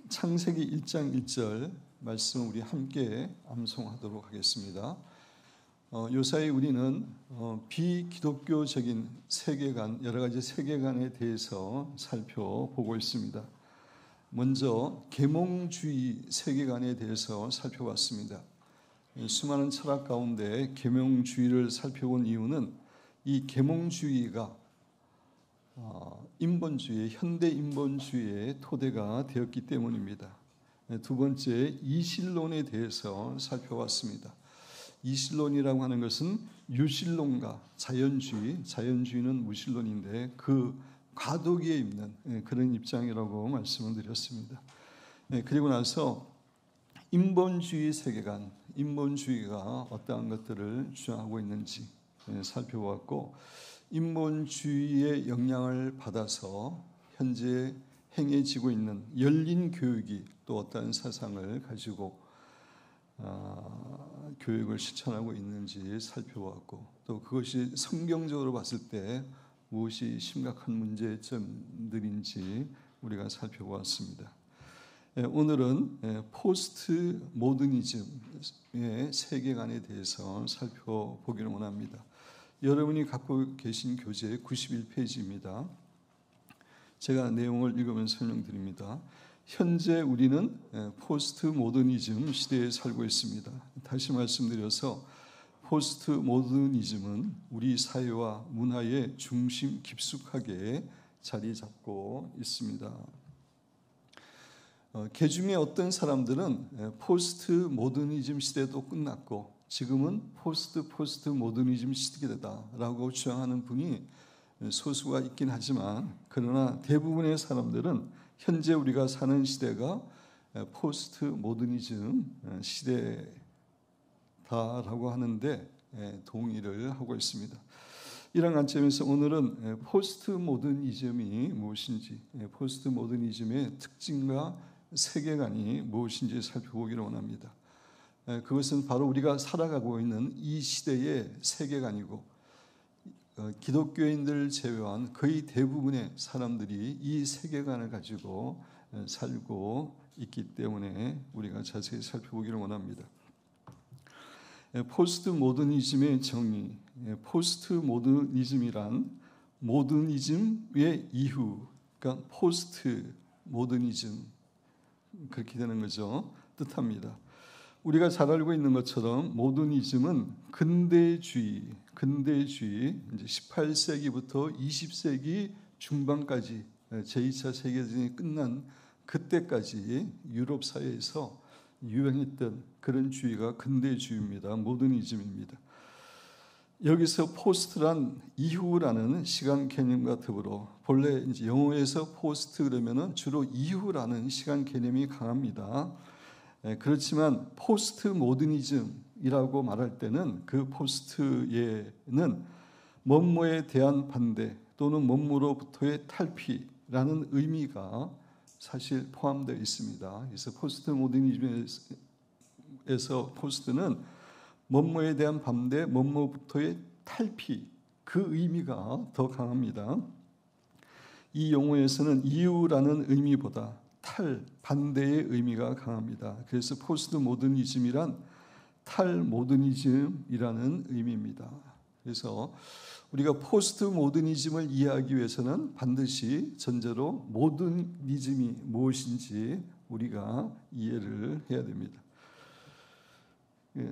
창세기 1장 1절 말씀 우리 함께 암송하도록 하겠습니다. 요사이 우리는 비기독교적인 세계관, 여러 가지 세계관에 대해서 살펴보고 있습니다. 먼저 계몽주의 세계관에 대해서 살펴봤습니다. 수많은 철학 가운데 계몽주의를 살펴본 이유는 이 계몽주의가 인본주의, 현대 인본주의의 토대가 되었기 때문입니다. 두 번째, 이신론에 대해서 살펴봤습니다. 이신론이라고 하는 것은 유신론과 자연주의, 자연주의는 무신론인데 그 과도기에 있는 그런 입장이라고 말씀을 드렸습니다. 그리고 나서 인본주의 세계관, 인본주의가 어떠한 것들을 주장하고 있는지 살펴보았고, 인본주의의 영향을 받아서 현재 행해지고 있는 열린 교육이 또 어떠한 사상을 가지고 교육을 실천하고 있는지 살펴보았고, 또 그것이 성경적으로 봤을 때 무엇이 심각한 문제점들인지 우리가 살펴보았습니다. 오늘은 포스트 모더니즘의 세계관에 대해서 살펴보기를 원합니다. 여러분이 갖고 계신 교재 91페이지입니다. 제가 내용을 읽으면서 설명드립니다. 현재 우리는 포스트 모더니즘 시대에 살고 있습니다. 다시 말씀드려서 포스트 모더니즘은 우리 사회와 문화의 중심 깊숙하게 자리 잡고 있습니다. 개중에 어떤 사람들은 포스트 모더니즘 시대도 끝났고 지금은 포스트 모더니즘 시대다라고 주장하는 분이 소수가 있긴 하지만, 그러나 대부분의 사람들은 현재 우리가 사는 시대가 포스트 모더니즘 시대다라고 하는데 동의를 하고 있습니다. 이런 관점에서 오늘은 포스트 모더니즘이 무엇인지, 포스트 모더니즘의 특징과 세계관이 무엇인지 살펴보기를 원합니다. 그것은 바로 우리가 살아가고 있는 이 시대의 세계관이고, 기독교인들을 제외한 거의 대부분의 사람들이 이 세계관을 가지고 살고 있기 때문에 우리가 자세히 살펴보기를 원합니다. 포스트 모더니즘의 정의, 포스트 모더니즘이란 모더니즘의 이후, 그러니까 포스트 모더니즘, 그렇게 되는 거죠. 뜻합니다. 우리가 잘 알고 있는 것처럼 모더니즘은 근대주의, 이제 18세기부터 20세기 중반까지 제2차 세계대전이 끝난 그때까지 유럽 사회에서 유행했던 그런 주의가 근대주의입니다. 모더니즘입니다. 여기서 포스트란 이후라는 시간 개념과 더불어, 본래 이제 영어에서 포스트 그러면은 주로 이후라는 시간 개념이 강합니다. 그렇지만 포스트 모더니즘이라고 말할 때는 그 포스트에는 뭐뭐에 대한 반대 또는 뭐뭐로부터의 탈피라는 의미가 사실 포함되어 있습니다. 그래서 포스트 모더니즘에서 포스트는 뭐뭐에 대한 반대, 뭐뭐부터의 탈피, 그 의미가 더 강합니다. 이 용어에서는 이유라는 의미보다 반대의 의미가 강합니다. 그래서 포스트 모더니즘이란 탈모더니즘이라는 의미입니다. 그래서 우리가 포스트 모더니즘을 이해하기 위해서는 반드시 전제로 모더니즘이 무엇인지 우리가 이해를 해야 됩니다.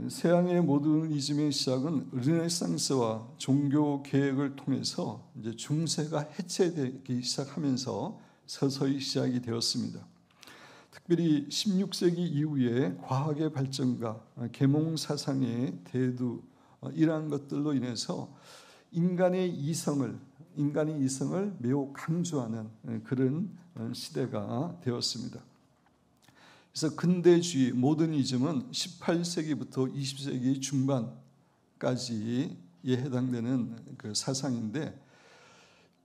서양의 모더니즘의 시작은 르네상스와 종교 개혁을 통해서 이제 중세가 해체되기 시작하면서 서서히 시작이 되었습니다. 특별히 16세기 이후에 과학의 발전과 계몽 사상의 대두, 이러한 것들로 인해서 인간의 이성을 매우 강조하는 그런 시대가 되었습니다. 그래서 근대주의, 모더니즘은 18세기부터 20세기 중반까지에 해당되는 그 사상인데,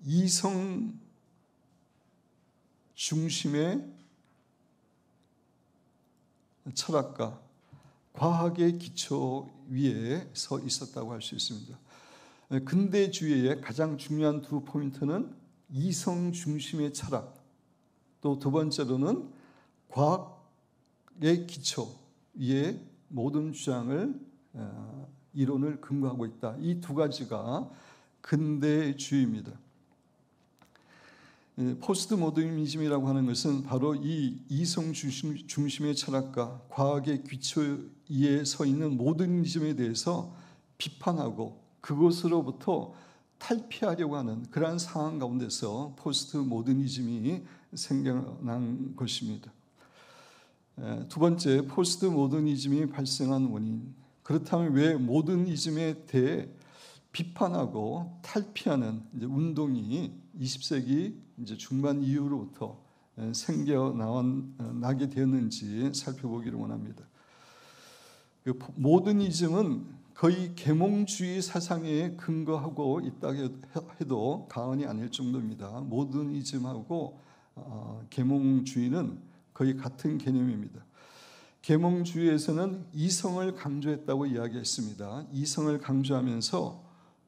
이성 중심의 철학과 과학의 기초 위에 서 있었다고 할 수 있습니다. 근대주의의 가장 중요한 두 포인트는 이성 중심의 철학, 또 두 번째로는 과학의 기초 위에 모든 주장을 이론을 근거하고 있다. 이 두 가지가 근대주의입니다. 포스트 모더니즘이라고 하는 것은 바로 이 이성 중심의 철학과 과학의 기초에 서 있는 모더니즘에 대해서 비판하고 그것으로부터 탈피하려고 하는 그러한 상황 가운데서 포스트 모더니즘이 생겨난 것입니다. 두 번째, 포스트 모더니즘이 발생한 원인. 그렇다면 왜 모더니즘에 대해 비판하고 탈피하는 운동이 20세기 중반 이후로부터 생겨나게 되었는지 살펴보기를 원합니다. 모더니즘은 거의 계몽주의 사상에 근거하고 있다고 해도 과언이 아닐 정도입니다. 모더니즘하고 계몽주의는 거의 같은 개념입니다. 계몽주의에서는 이성을 강조했다고 이야기했습니다. 이성을 강조하면서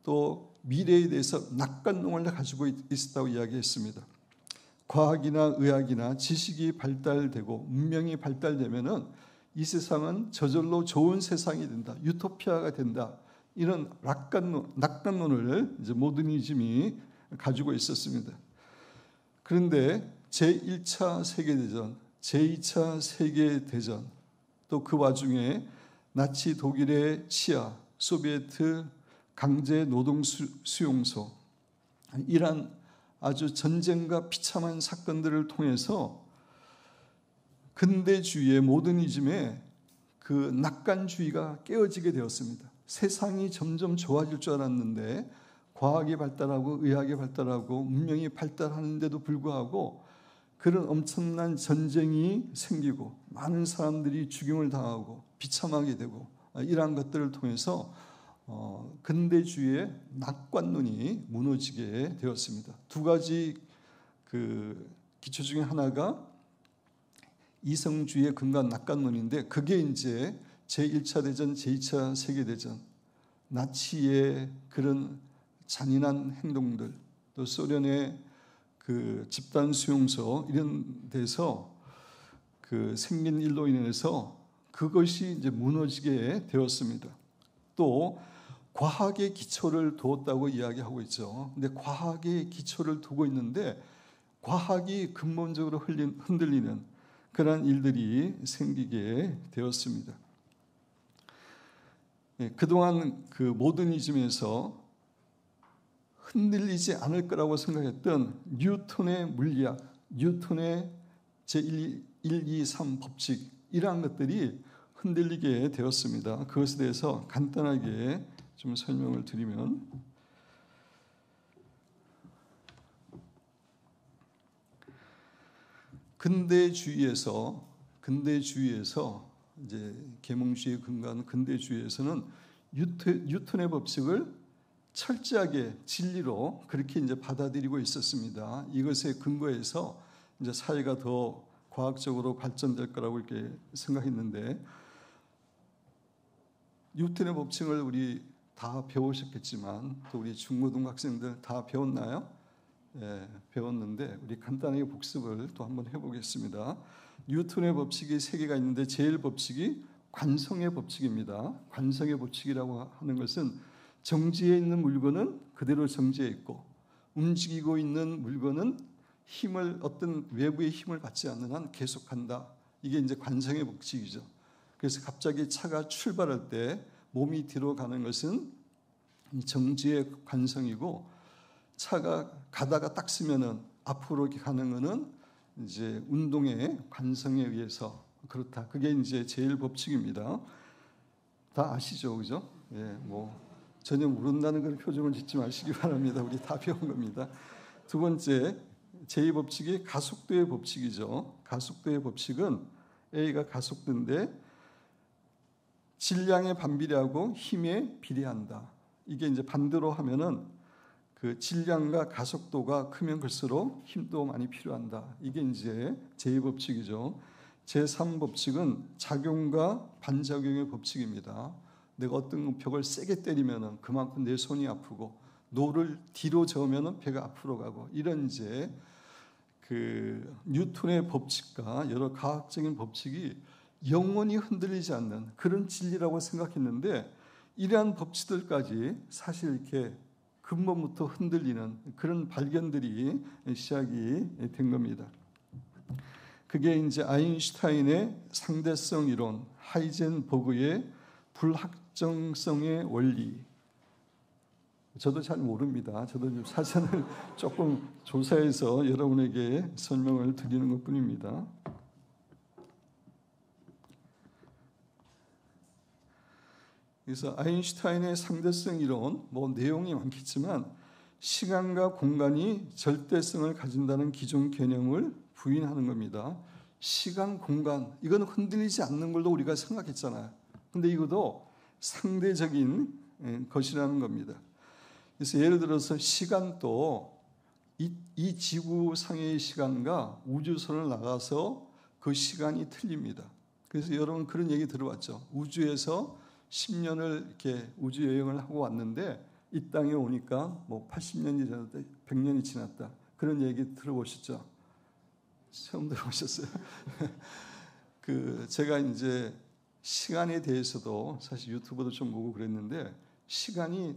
또 미래에 대해서 낙관론을 가지고 있었다고 이야기했습니다. 과학이나 의학이나 지식이 발달되고 문명이 발달되면은 이 세상은 저절로 좋은 세상이 된다, 유토피아가 된다, 이런 낙관론을 이제 모더니즘이 가지고 있었습니다. 그런데 제1차 세계대전, 제2차 세계대전, 또 그 와중에 나치 독일의 치하, 소비에트 강제 노동 수용소, 이러한 아주 전쟁과 비참한 사건들을 통해서 근대주의의 모더니즘의 그 낙관주의가 깨어지게 되었습니다. 세상이 점점 좋아질 줄 알았는데 과학이 발달하고 의학이 발달하고 문명이 발달하는데도 불구하고 그런 엄청난 전쟁이 생기고 많은 사람들이 죽임을 당하고 비참하게 되고 이러한 것들을 통해서 근대주의의 낙관론이 무너지게 되었습니다. 두 가지 그 기초 중에 하나가 이성주의의 근간 낙관론인데 그게 이제 제1차 대전, 제2차 세계대전, 나치의 그런 잔인한 행동들, 또 소련의 그 집단 수용소 이런 데서 그 생긴 일로 인해서 그것이 이제 무너지게 되었습니다. 또 과학의 기초를 두었다고 이야기하고 있죠. 근데 과학의 기초를 두고 있는데 과학이 근본적으로 흔들리는 그런 일들이 생기게 되었습니다. 그동안 그 모더니즘에서 흔들리지 않을 거라고 생각했던 뉴턴의 물리학, 뉴턴의 제1, 2, 3 법칙 이러한 것들이 흔들리게 되었습니다. 그것에 대해서 간단하게 좀 설명을 드리면 근대주의에서 이제 계몽주의에 근거한 근대주의에서는 뉴턴의 법칙을 철저하게 진리로 그렇게 이제 받아들이고 있었습니다. 이것에 근거해서 이제 사회가 더 과학적으로 발전될 거라고 이렇게 생각했는데 뉴턴의 법칙을 우리 다 배우셨겠지만 또 우리 중고등학생들 다 배웠나요? 예, 배웠는데 우리 간단하게 복습을 또 한번 해보겠습니다. 뉴턴의 법칙이 세 개가 있는데 제일 법칙이 관성의 법칙입니다. 관성의 법칙이라고 하는 것은 정지해 있는 물건은 그대로 정지해 있고 움직이고 있는 물건은 어떤 외부의 힘을 받지 않는 한 계속한다. 이게 이제 관성의 법칙이죠. 그래서 갑자기 차가 출발할 때 몸이 뒤로 가는 것은 정지의 관성이고 차가 가다가 딱 쓰면은 앞으로 가는 것은 이제 운동의 관성에 의해서 그렇다. 그게 이제 제일 법칙입니다. 다 아시죠, 그죠? 예, 뭐 전혀 모른다는 그런 표정을 짓지 마시기 바랍니다. 우리 다 배운 겁니다. 두 번째 제2법칙이 가속도의 법칙이죠. 가속도의 법칙은 A가 가속도인데 질량에 반비례하고 힘에 비례한다. 이게 이제 반대로 하면은 그 질량과 가속도가 크면 클수록 힘도 많이 필요한다. 이게 이제 제2법칙이죠. 제3법칙은 작용과 반작용의 법칙입니다. 내가 어떤 벽을 세게 때리면은 그만큼 내 손이 아프고 노를 뒤로 저으면은 배가 앞으로 가고 이런 이제 그 뉴턴의 법칙과 여러 과학적인 법칙이 영원히 흔들리지 않는 그런 진리라고 생각했는데 이러한 법칙들까지 사실 이렇게 근본부터 흔들리는 그런 발견들이 시작이 된 겁니다. 그게 이제 아인슈타인의 상대성 이론, 하이젠버그의 불확정성의 원리. 저도 잘 모릅니다. 저도 좀 사전을 조금 조사해서 여러분에게 설명을 드리는 것뿐입니다. 그래서 아인슈타인의 상대성 이론, 뭐 내용이 많겠지만 시간과 공간이 절대성을 가진다는 기존 개념을 부인하는 겁니다. 시간, 공간, 이건 흔들리지 않는 걸로 우리가 생각했잖아요. 근데 이것도 상대적인 것이라는 겁니다. 그래서 예를 들어서 시간도 이 지구상의 시간과 우주선을 나가서 그 시간이 틀립니다. 그래서 여러분 그런 얘기 들어봤죠. 우주에서 10년을 이렇게 우주 여행을 하고 왔는데 이 땅에 오니까 뭐 80년이 지났다, 100년이 지났다. 그런 얘기 들어보셨죠? 처음 들어보셨어요? 제가 이제 시간에 대해서도 사실 유튜브도 좀 보고 그랬는데 시간이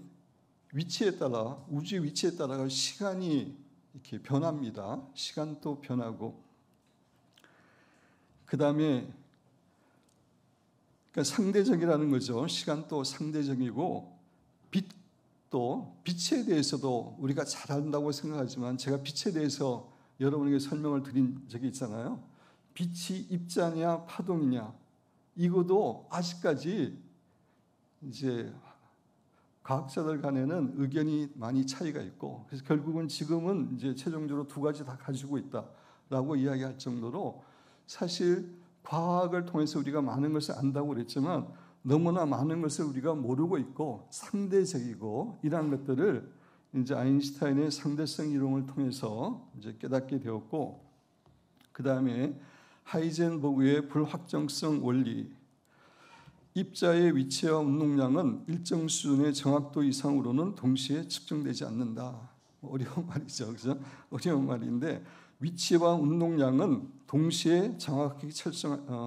위치에 따라 우주의 위치에 따라 시간이 이렇게 변합니다. 시간도 변하고 그 다음에 그러니까 상대적이라는 거죠. 시간도 상대적이고 빛에 대해서도 우리가 잘 안다고 생각하지만 제가 빛에 대해서 여러분에게 설명을 드린 적이 있잖아요. 빛이 입자냐 파동이냐 이것도 아직까지 이제 과학자들 간에는 의견이 많이 차이가 있고 그래서 결국은 지금은 이제 최종적으로 두 가지 다 가지고 있다라고 이야기할 정도로 사실 과학을 통해서 우리가 많은 것을 안다고 그랬지만 너무나 많은 것을 우리가 모르고 있고 상대적이고 이러한 것들을 이제 아인슈타인의 상대성 이론을 통해서 이제 깨닫게 되었고 그 다음에 하이젠버그의 불확정성 원리 입자의 위치와 운동량은 일정 수준의 정확도 이상으로는 동시에 측정되지 않는다. 어려운 말이죠, 그죠? 어려운 말인데 위치와 운동량은 동시에 정확하게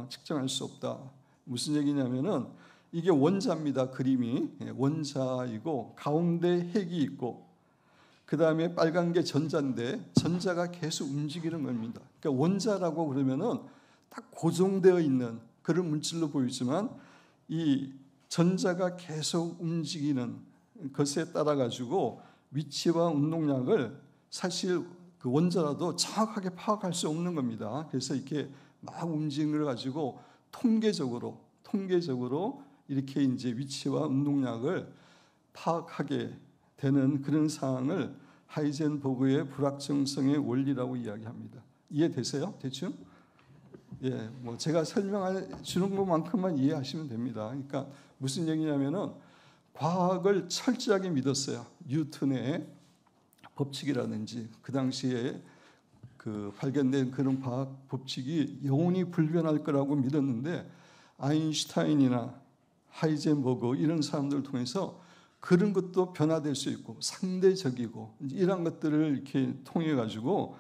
측정할 수 없다. 무슨 얘기냐면은 이게 원자입니다. 그림이 원자이고 가운데 핵이 있고 그 다음에 빨간 게 전자인데 전자가 계속 움직이는 겁니다. 그러니까 원자라고 그러면은 딱 고정되어 있는 그런 물질로 보이지만 이 전자가 계속 움직이는 것에 따라 가지고 위치와 운동량을 사실 그 원자라도 정확하게 파악할 수 없는 겁니다. 그래서 이렇게 막 움직이는 걸 가지고 통계적으로 이렇게 이제 위치와 운동량을 파악하게 되는 그런 상황을 하이젠버그의 불확정성의 원리라고 이야기합니다. 이해되세요? 대충? 예, 뭐 제가 설명해 주는 것만큼만 이해하시면 됩니다. 그러니까 무슨 얘기냐면은 과학을 철저하게 믿었어요. 뉴턴의 법칙이라든지 그 당시에 그 발견된 그런 과학 법칙이 영원히 불변할 거라고 믿었는데 아인슈타인이나 하이젠버그 이런 사람들을 통해서 그런 것도 변화될 수 있고 상대적이고 이런 것들을 이렇게 통해 가지고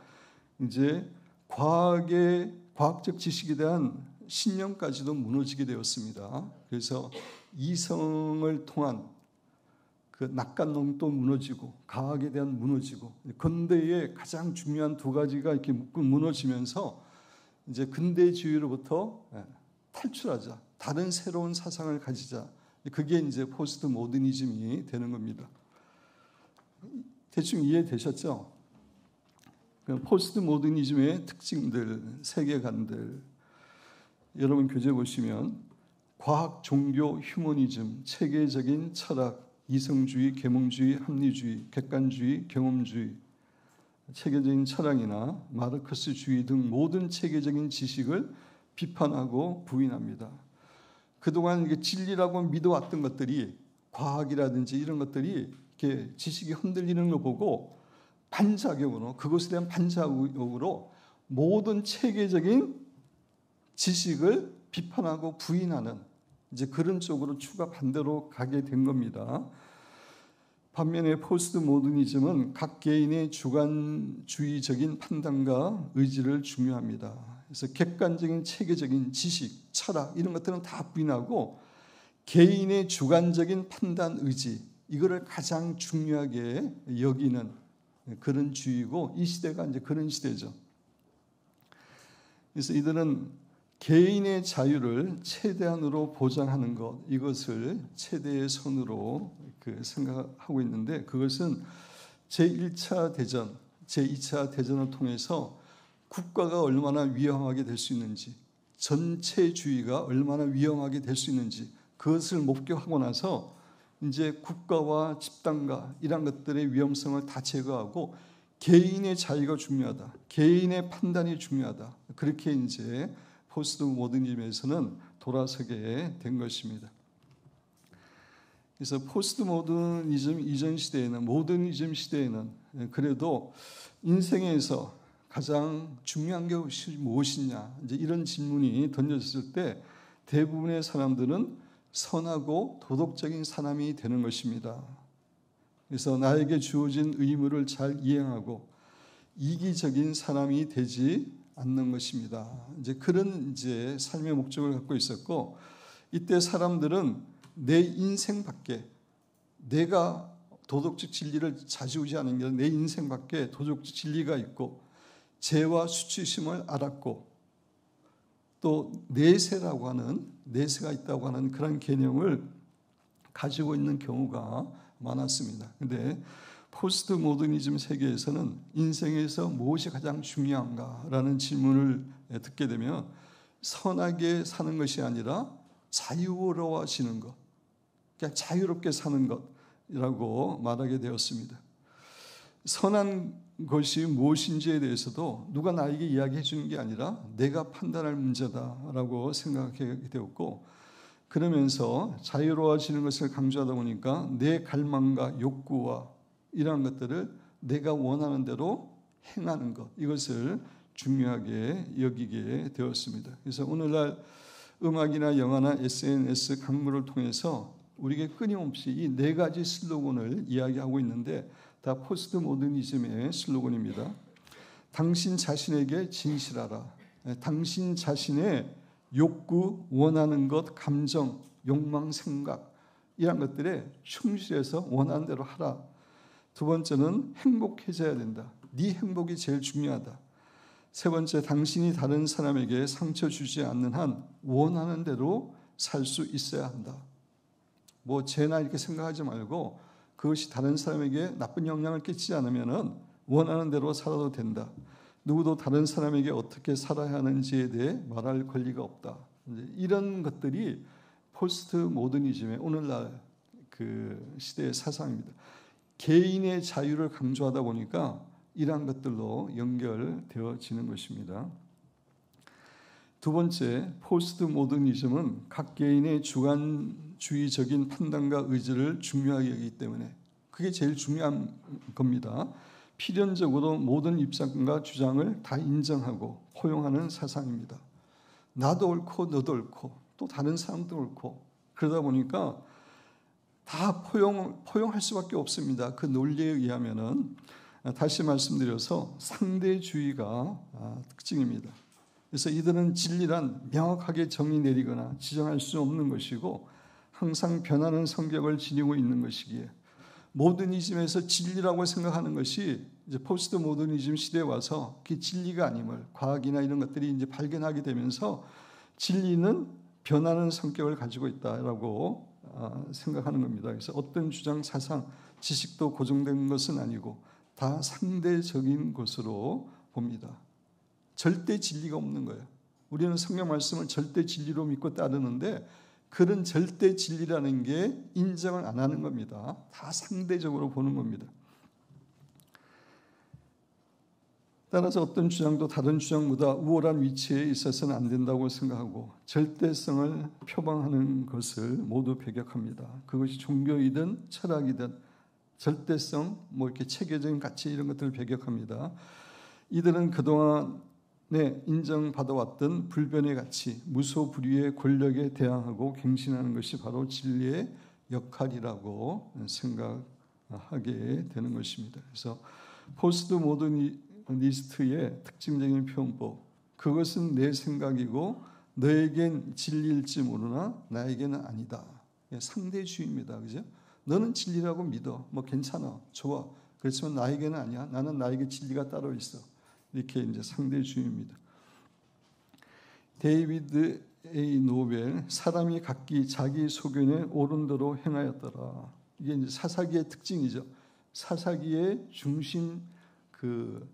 이제 과학적 지식에 대한 신념까지도 무너지게 되었습니다. 그래서 이성을 통한 그 낙관론도 무너지고 과학에 대한 무너지고 근대의 가장 중요한 두 가지가 이렇게 무너지면서 이제 근대주의로부터 탈출하자, 다른 새로운 사상을 가지자. 그게 이제 포스트 모더니즘이 되는 겁니다. 대충 이해되셨죠? 포스트 모더니즘의 특징들, 세계관들. 여러분 교재 보시면 과학, 종교, 휴머니즘, 체계적인 철학, 이성주의, 계몽주의, 합리주의, 객관주의, 경험주의, 체계적인 철학이나 마르크스주의 등 모든 체계적인 지식을 비판하고 부인합니다. 그동안 이게 진리라고 믿어왔던 것들이 과학이라든지 이런 것들이 이렇게 지식이 흔들리는 거 보고 반작용으로 그것에 대한 반작용으로 모든 체계적인 지식을 비판하고 부인하는 이제 그런 쪽으로 추가 반대로 가게 된 겁니다. 반면에 포스트 모더니즘은 각 개인의 주관주의적인 판단과 의지를 중요합니다. 그래서 객관적인 체계적인 지식, 철학 이런 것들은 다 부인하고 개인의 주관적인 판단, 의지 이거를 가장 중요하게 여기는 그런 주의고, 이 시대가 이제 그런 시대죠. 그래서 이들은 개인의 자유를 최대한으로 보장하는 것, 이것을 최대의 선으로 생각하고 있는데, 그것은 제1차 대전, 제2차 대전을 통해서 국가가 얼마나 위험하게 될 수 있는지, 전체주의가 얼마나 위험하게 될 수 있는지 그것을 목격하고 나서 이제 국가와 집단과 이런 것들의 위험성을 다 제거하고 개인의 자유가 중요하다, 개인의 판단이 중요하다, 그렇게 이제 포스트 모더니즘에서는 돌아서게 된 것입니다. 그래서 포스트 모더니즘 이전 시대에는, 모더니즘 시대에는 그래도 인생에서 가장 중요한 게 무엇이냐, 이제 이런 질문이 던졌을 때 대부분의 사람들은 선하고 도덕적인 사람이 되는 것입니다. 그래서 나에게 주어진 의무를 잘 이행하고 이기적인 사람이 되지 않는 것입니다. 이제 그런 이제 삶의 목적을 갖고 있었고, 이때 사람들은 내 인생 밖에, 내가 도덕적 진리를 자지우지 않은 게 내 인생 밖에 도덕적 진리가 있고 죄와 수치심을 알았고 또 내세라고 하는, 내세가 있다고 하는 그런 개념을 가지고 있는 경우가 많았습니다. 그런데 포스트 모더니즘 세계에서는 인생에서 무엇이 가장 중요한가라는 질문을 듣게 되면 선하게 사는 것이 아니라 자유로워지는 것, 그냥 자유롭게 사는 것이라고 말하게 되었습니다. 선한 것이 무엇인지에 대해서도 누가 나에게 이야기해 주는 게 아니라 내가 판단할 문제다라고 생각하게 되었고, 그러면서 자유로워지는 것을 강조하다 보니까 내 갈망과 욕구와 이러한 것들을 내가 원하는 대로 행하는 것, 이것을 중요하게 여기게 되었습니다. 그래서 오늘날 음악이나 영화나 SNS 강물을 통해서 우리에게 끊임없이 이 네 가지 슬로건을 이야기하고 있는데 다 포스트 모더니즘의 슬로건입니다. 당신 자신에게 진실하라. 당신 자신의 욕구, 원하는 것, 감정, 욕망, 생각 이런 것들에 충실해서 원하는 대로 하라. 두 번째는 행복해져야 된다. 네 행복이 제일 중요하다. 세 번째, 당신이 다른 사람에게 상처 주지 않는 한 원하는 대로 살 수 있어야 한다. 뭐 죄나 이렇게 생각하지 말고 그것이 다른 사람에게 나쁜 영향을 끼치지 않으면 원하는 대로 살아도 된다. 누구도 다른 사람에게 어떻게 살아야 하는지에 대해 말할 권리가 없다. 이런 것들이 포스트 모더니즘의 오늘날 그 시대의 사상입니다. 개인의 자유를 강조하다 보니까 이러한 것들로 연결되어지는 것입니다. 두 번째, 포스트 모더니즘은 각 개인의 주관주의적인 판단과 의지를 중요하게 여기기 때문에 그게 제일 중요한 겁니다. 필연적으로 모든 입장과 주장을 다 인정하고 포용하는 사상입니다. 나도 옳고 너도 옳고 또 다른 사람도 옳고 그러다 보니까 다 포용할 수밖에 없습니다. 그 논리에 의하면은. 다시 말씀드려서 상대주의가 특징입니다. 그래서 이들은 진리란 명확하게 정의 내리거나 지정할 수 없는 것이고 항상 변하는 성격을 지니고 있는 것이기에 모더니즘에서 진리라고 생각하는 것이 이제 포스트 모더니즘 시대에 와서 그게 진리가 아님을 과학이나 이런 것들이 이제 발견하게 되면서 진리는 변하는 성격을 가지고 있다라고 생각하는 겁니다. 그래서 어떤 주장, 사상, 지식도 고정된 것은 아니고 다 상대적인 것으로 봅니다. 절대 진리가 없는 거예요. 우리는 성경 말씀을 절대 진리로 믿고 따르는데 그런 절대 진리라는 게 인정을 안 하는 겁니다. 다 상대적으로 보는 겁니다. 따라서 어떤 주장도 다른 주장보다 우월한 위치에 있어서는 안 된다고 생각하고 절대성을 표방하는 것을 모두 배격합니다. 그것이 종교이든 철학이든 절대성, 뭐 이렇게 체계적인 가치 이런 것들을 배격합니다. 이들은 그동안에 인정받아왔던 불변의 가치, 무소불위의 권력에 대항하고 갱신하는 것이 바로 진리의 역할이라고 생각합니다. 하게 되는 것입니다. 그래서 포스트 모더니스트의 특징적인 표현법, 그것은 내 생각이고 너에겐 진리일지 모르나 나에게는 아니다. 상대주의입니다. 그죠? 너는 진리라고 믿어. 뭐 괜찮아. 좋아. 그렇지만 나에게는 아니야. 나는 나에게 진리가 따로 있어. 이렇게 이제 상대주의입니다. 데이비드 A. 노벨, 사람이 각기 자기 소견에 옳은 대로 행하였더라. 이게 이제 사사기의 특징이죠. 사사기의 중심 그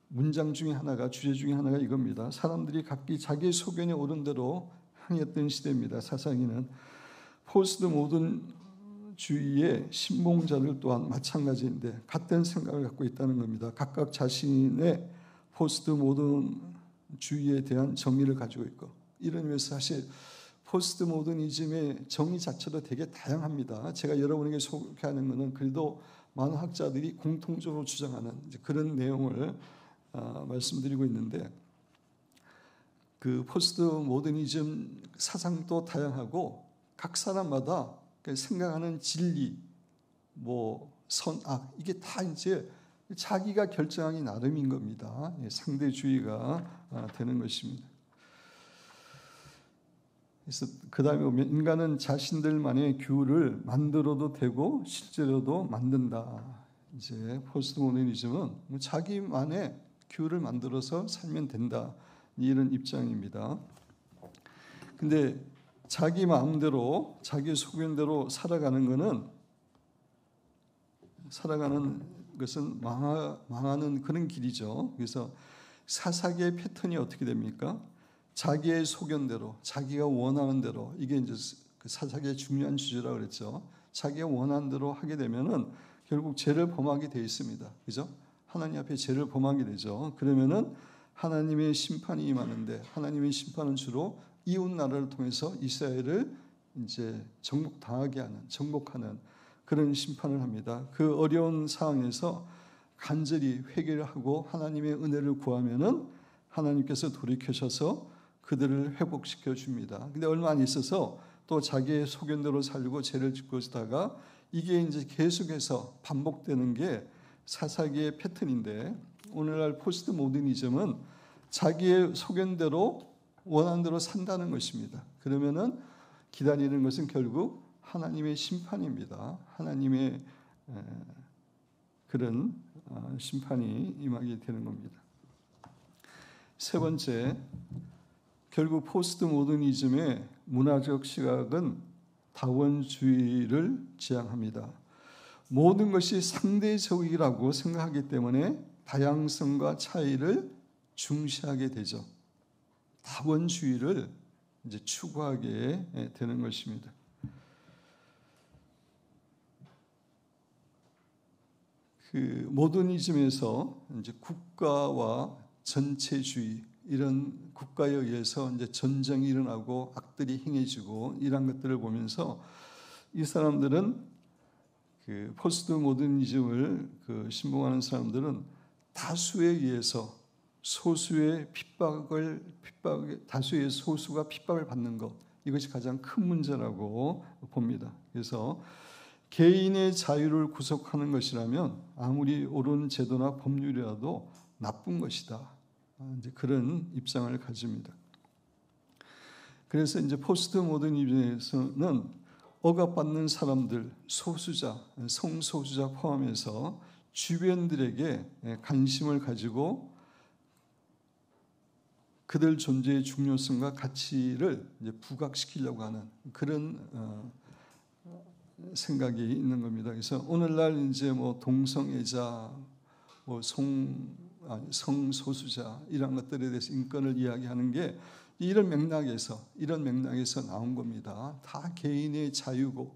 문장 중에 하나가, 주제 중에 하나가 이겁니다. 사람들이 각기 자기 소견에 옳은 대로 행했던 시대입니다. 사사기는 포스트 모던주의의 신봉자들 또한 마찬가지인데 같은 생각을 갖고 있다는 겁니다. 각각 자신의 포스트 모던주의에 대한 정의를 가지고 있고, 이런 의미에서 사실 포스트 모더니즘의 정의 자체도 되게 다양합니다. 제가 여러분에게 소개하는 것은 그래도 많은 학자들이 공통적으로 주장하는 그런 내용을 말씀드리고 있는데, 그 포스트 모더니즘 사상도 다양하고 각 사람마다 생각하는 진리, 뭐 선악, 이게 다 이제 자기가 결정하기 나름인 겁니다. 상대주의가 되는 것입니다. 그래서 그 다음에 보면 인간은 자신들만의 규를 만들어도 되고 실제로도 만든다. 이제 포스트 모더니즘은 자기만의 규를 만들어서 살면 된다, 이런 입장입니다. 근데 자기 마음대로 자기 소견대로 살아가는 것은 망하는 그런 길이죠. 그래서 사사기의 패턴이 어떻게 됩니까? 자기의 소견대로, 자기가 원하는 대로, 이게 이제 그 사사기의 중요한 주제라고 그랬죠. 자기가 원하는 대로 하게 되면은 결국 죄를 범하게 돼 있습니다. 그죠? 하나님 앞에 죄를 범하게 되죠. 그러면은 하나님의 심판이 임하는데, 하나님의 심판은 주로 이웃 나라를 통해서 이스라엘을 이제 정복하는 그런 심판을 합니다. 그 어려운 상황에서 간절히 회개를 하고 하나님의 은혜를 구하면은 하나님께서 돌이켜셔서 그들을 회복시켜 줍니다. 근데 얼마 안 있어서 또 자기의 소견대로 살고 죄를 짓고 있다가 이게 이제 계속해서 반복되는 게 사사기의 패턴인데, 오늘날 포스트 모더니즘은 자기의 소견대로 원하는 대로 산다는 것입니다. 그러면은 기다리는 것은 결국 하나님의 심판입니다. 하나님의 그런 심판이 임하게 되는 겁니다. 세 번째, 결국 포스트 모더니즘의 문화적 시각은 다원주의를 지향합니다. 모든 것이 상대적이라고 생각하기 때문에 다양성과 차이를 중시하게 되죠. 다원주의를 이제 추구하게 되는 것입니다. 그 모더니즘에서 이제 국가와 전체주의, 이런 국가에 의해서 이제 전쟁이 일어나고 악들이 행해지고 이런 것들을 보면서 이 사람들은 그 포스트 모더니즘을 그 신봉하는 사람들은 다수에 의해서 다수의 소수가 핍박을 받는 것, 이것이 가장 큰 문제라고 봅니다. 그래서 개인의 자유를 구속하는 것이라면 아무리 옳은 제도나 법률이라도 나쁜 것이다, 이제 그런 입장을 가집니다. 그래서 이제 포스트 모더니즘에서는 억압받는 사람들, 소수자, 성소수자 포함해서 주변들에게 관심을 가지고 그들 존재의 중요성과 가치를 이제 부각시키려고 하는 그런 생각이 있는 겁니다. 그래서 오늘날 이제 뭐 동성애자, 뭐 성소수자, 이런 것들에 대해서 인권을 이야기하는 게 이런 맥락에서 나온 겁니다. 다 개인의 자유고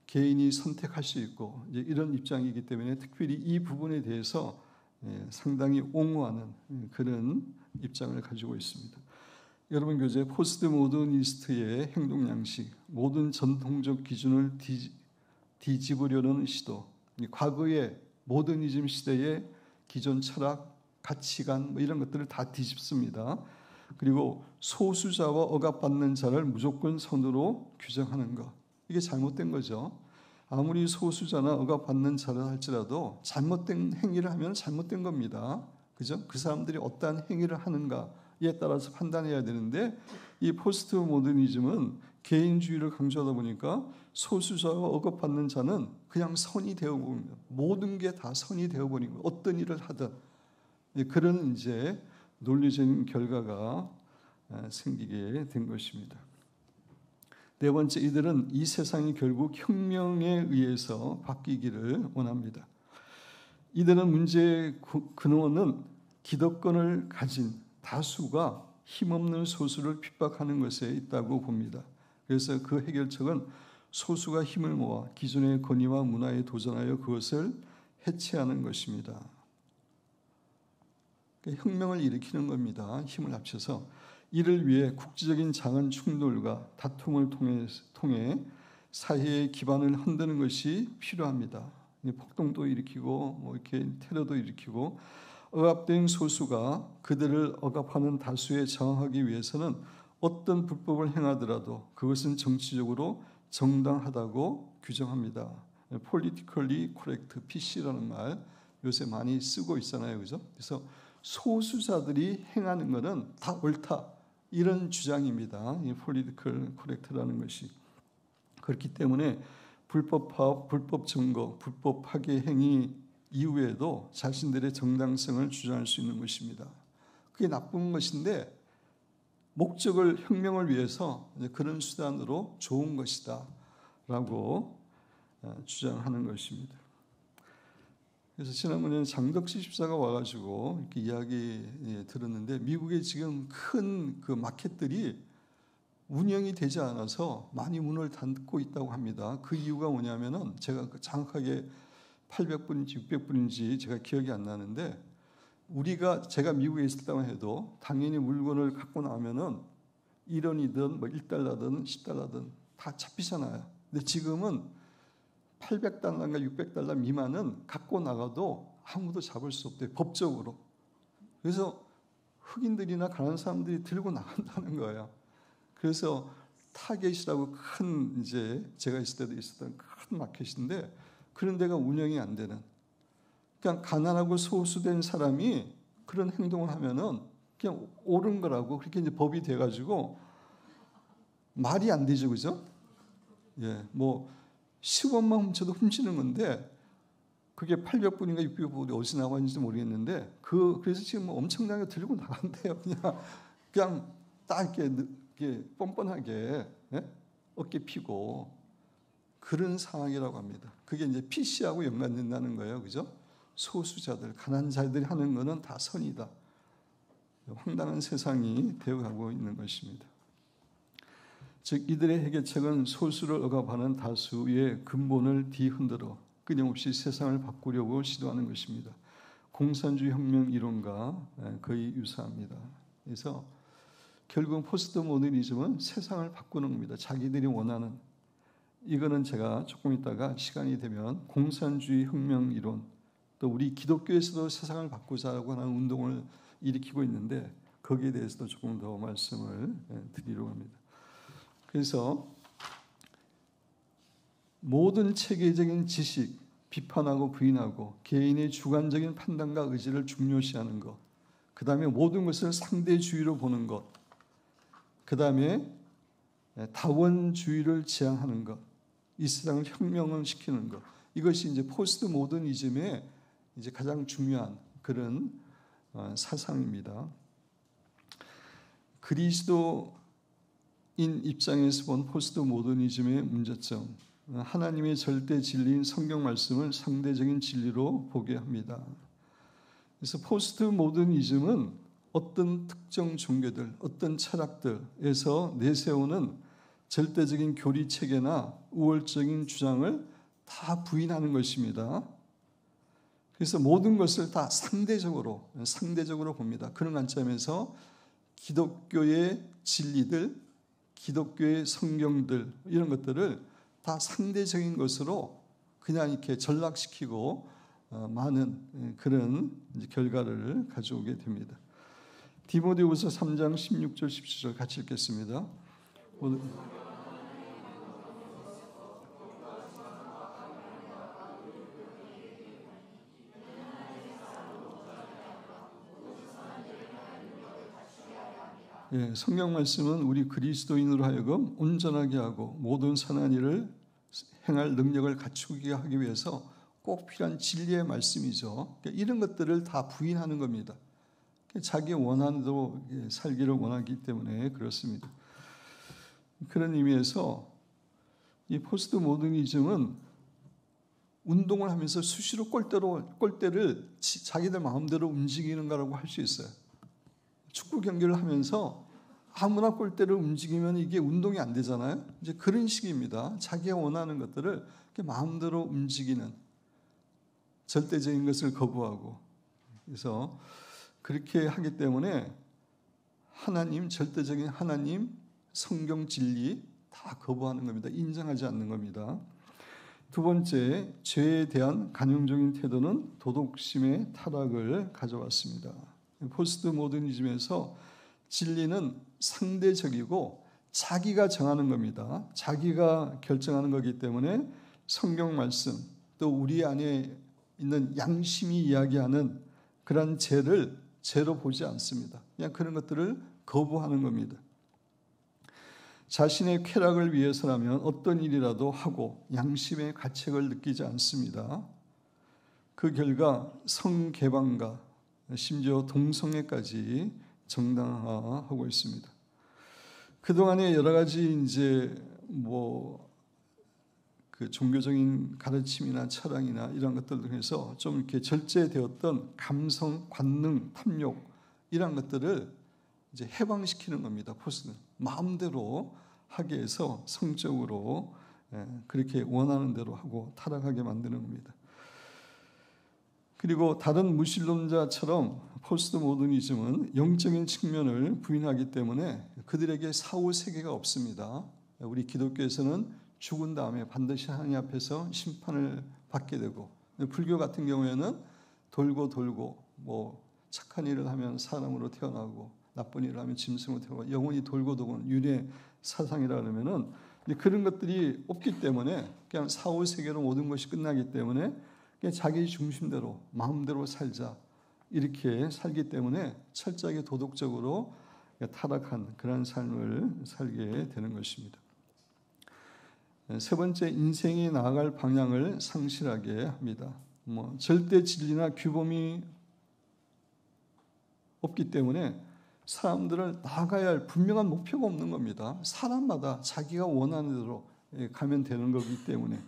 개인이 선택할 수 있고 이제 이런 입장이기 때문에 특별히 이 부분에 대해서 상당히 옹호하는 그런 입장을 가지고 있습니다. 여러분, 교재 포스트 모더니스트의 행동 양식, 모든 전통적 기준을 뒤집으려는 시도, 과거의 모더니즘 시대의 기존 철학, 가치관, 뭐 이런 것들을 다 뒤집습니다. 그리고 소수자와 억압받는 자를 무조건 선으로 규정하는 것, 이게 잘못된 거죠. 아무리 소수자나 억압받는 자를 할지라도 잘못된 행위를 하면 잘못된 겁니다. 그죠? 그 사람들이 어떠한 행위를 하는가에 따라서 판단해야 되는데 이 포스트 모더니즘은 개인주의를 강조하다 보니까 소수자와 억압받는 자는 그냥 선이 되어버립니다. 모든 게 다 선이 되어버리고 어떤 일을 하든 그런 이제 논리적인 결과가 생기게 된 것입니다. 네 번째, 이들은 이 세상이 결국 혁명에 의해서 바뀌기를 원합니다. 이들은 문제의 근원은 기득권을 가진 다수가 힘없는 소수를 핍박하는 것에 있다고 봅니다. 그래서 그 해결책은 소수가 힘을 모아 기존의 권위와 문화에 도전하여 그것을 해체하는 것입니다. 그러니까 혁명을 일으키는 겁니다. 힘을 합쳐서. 이를 위해 국제적인 장은 충돌과 다툼을 통해 사회의 기반을 흔드는 것이 필요합니다. 폭동도 일으키고 이렇게 테러도 일으키고 억압된 소수가 그들을 억압하는 다수에 저항하기 위해서는 어떤 불법을 행하더라도 그것은 정치적으로 정당하다고 규정합니다. Politically correct, PC라는 말 요새 많이 쓰고 있잖아요, 그죠? 그래서 소수자들이 행하는 것은 다 옳다 이런 주장입니다. 이 Political correct라는 것이 그렇기 때문에 불법 파업, 불법 증거, 불법 파괴 행위 이후에도 자신들의 정당성을 주장할 수 있는 것입니다. 그게 나쁜 것인데 목적을 혁명을 위해서 그런 수단으로 좋은 것이다 라고 주장하는 것입니다. 그래서 지난번에 장덕시 집사가 와가지고 이렇게 이야기 들었는데 미국에 지금 큰 그 마켓들이 운영이 되지 않아서 많이 문을 닫고 있다고 합니다. 그 이유가 뭐냐면은 제가 정확하게 800불인지 600불인지 제가 기억이 안 나는데 제가 미국에 있었다고 해도 당연히 물건을 갖고 나면은 1원이든 뭐 1달러든 10달러든 다 잡히잖아요. 근데 지금은 800달러인가 600달러 미만은 갖고 나가도 아무도 잡을 수 없대요. 법적으로. 그래서 흑인들이나 가난한 사람들이 들고 나간다는 거예요. 그래서 타겟이라고 큰 이제 제가 있을 때도 있었던 큰 마켓인데 그런 데가 운영이 안 되는. 그냥 가난하고 소수된 사람이 그런 행동을 하면은 그냥 옳은 거라고 그렇게 이제 법이 돼가지고 말이 안 되죠, 그죠? 예, 뭐 10원만 훔쳐도 훔치는 건데 그게 800불인가 600불이 어디서 나왔는지 모르겠는데 그래서 지금 뭐 엄청나게 들고 나간대요. 그냥 딱 이렇게 뻔뻔하게 어깨 피고 그런 상황이라고 합니다. 그게 이제 PC하고 연관된다는 거예요, 그죠? 소수자들, 가난한 자들이 하는 거는 다 선이다. 황당한 세상이 되어가고 있는 것입니다. 즉 이들의 해결책은 소수를 억압하는 다수의 근본을 뒤흔들어 끊임없이 세상을 바꾸려고 시도하는 것입니다. 공산주의 혁명 이론과 거의 유사합니다. 그래서 결국 포스트 모더니즘은 세상을 바꾸는 겁니다. 자기들이 원하는. 이거는 제가 조금 있다가 시간이 되면 공산주의 혁명 이론, 또 우리 기독교에서도 세상을 바꾸자고 하는 운동을 일으키고 있는데 거기에 대해서도 조금 더 말씀을 드리려고 합니다. 그래서 모든 체계적인 지식, 비판하고 부인하고 개인의 주관적인 판단과 의지를 중요시하는 것, 그 다음에 모든 것을 상대주의로 보는 것, 그 다음에 다원주의를 지향하는 것, 이 세상을 혁명을 시키는 것, 이것이 이제 포스트 모더니즘의 이제 가장 중요한 그런 사상입니다. 그리스도인 입장에서 본 포스트 모더니즘의 문제점, 하나님의 절대 진리인 성경 말씀을 상대적인 진리로 보게 합니다. 그래서 포스트 모더니즘은 어떤 특정 종교들, 어떤 철학들에서 내세우는 절대적인 교리 체계나 우월적인 주장을 다 부인하는 것입니다. 그래서 모든 것을 다 상대적으로 봅니다. 그런 관점에서 기독교의 진리들, 기독교의 성경들 이런 것들을 다 상대적인 것으로 그냥 이렇게 전락시키고 많은 그런 결과를 가져오게 됩니다. 디모데후서 3장 16절 17절 같이 읽겠습니다. 성경 말씀은 우리 그리스도인으로 하여금 온전하게 하고 모든 선한 일을 행할 능력을 갖추게 하기 위해서 꼭 필요한 진리의 말씀이죠. 그러니까 이런 것들을 다 부인하는 겁니다. 자기 원하는 대로 살기를 원하기 때문에 그렇습니다. 그런 의미에서 이 포스트 모더니즘은 운동을 하면서 수시로 골대를 자기들 마음대로 움직이는 거라고 할 수 있어요. 축구 경기를 하면서 아무나 골대를 움직이면 이게 운동이 안 되잖아요. 이제 그런 식입니다. 자기가 원하는 것들을 마음대로 움직이는, 절대적인 것을 거부하고, 그래서 그렇게 하기 때문에 하나님, 절대적인 하나님, 성경 진리 다 거부하는 겁니다. 인정하지 않는 겁니다. 두 번째, 죄에 대한 관용적인 태도는 도덕심의 타락을 가져왔습니다. 포스트 모더니즘에서 진리는 상대적이고 자기가 정하는 겁니다. 자기가 결정하는 거기 때문에 성경 말씀, 또 우리 안에 있는 양심이 이야기하는 그런 죄를 죄로 보지 않습니다. 그냥 그런 것들을 거부하는 겁니다. 자신의 쾌락을 위해서라면 어떤 일이라도 하고 양심의 가책을 느끼지 않습니다. 그 결과 성개방과 심지어 동성애까지 정당화하고 있습니다. 그동안에 여러 가지 이제 그 종교적인 가르침이나 철학이나 이런 것들 중에서 좀 이렇게 절제되었던 감성, 관능, 탐욕 이런 것들을 이제 해방시키는 겁니다. 포스는 마음대로 하게 해서 성적으로 그렇게 원하는 대로 하고 타락하게 만드는 겁니다. 그리고 다른 무신론자처럼 포스트 모더니즘은 영적인 측면을 부인하기 때문에 그들에게 사후 세계가 없습니다. 우리 기독교에서는 죽은 다음에 반드시 하나님 앞에서 심판을 받게 되고, 불교 같은 경우에는 돌고 착한 일을 하면 사람으로 태어나고 나쁜 일을 하면 짐승으로 태어나고 영원히 돌고 도는 윤회 사상이라 그러면은 그런 것들이 없기 때문에 그냥 사후 세계로 모든 것이 끝나기 때문에 그냥 자기 중심대로 마음대로 살자 이렇게 살기 때문에 철저하게 도덕적으로 타락한 그런 삶을 살게 되는 것입니다. 세 번째, 인생이 나아갈 방향을 상실하게 합니다. 절대 진리나 규범이 없기 때문에 사람들을 나아가야 할 분명한 목표가 없는 겁니다. 사람마다 자기가 원하는 대로 가면 되는 거기 때문에.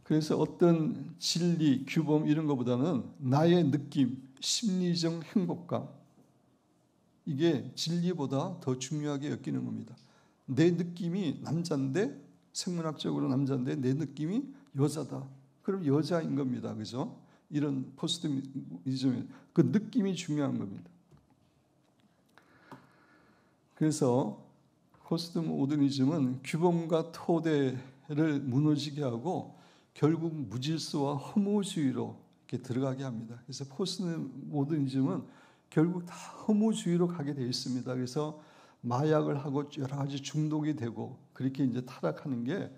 그래서 어떤 진리, 규범 이런 것보다는 나의 느낌, 심리적 행복감, 이게 진리보다 더 중요하게 여기는 겁니다. 내 느낌이 남자인데, 생물학적으로 남자인데 내 느낌이 여자다. 그럼 여자인 겁니다. 그죠? 이런 포스트미즘은 그 느낌이 중요한 겁니다. 그래서 포스트 모더니즘은 규범과 토대를 무너지게 하고 결국 무질서와 허무주의로 이렇게 들어가게 합니다. 그래서 포스트 모더니즘은 결국 다 허무주의로 가게 되어 있습니다. 그래서 마약을 하고 여러 가지 중독이 되고 그렇게 이제 타락하는 게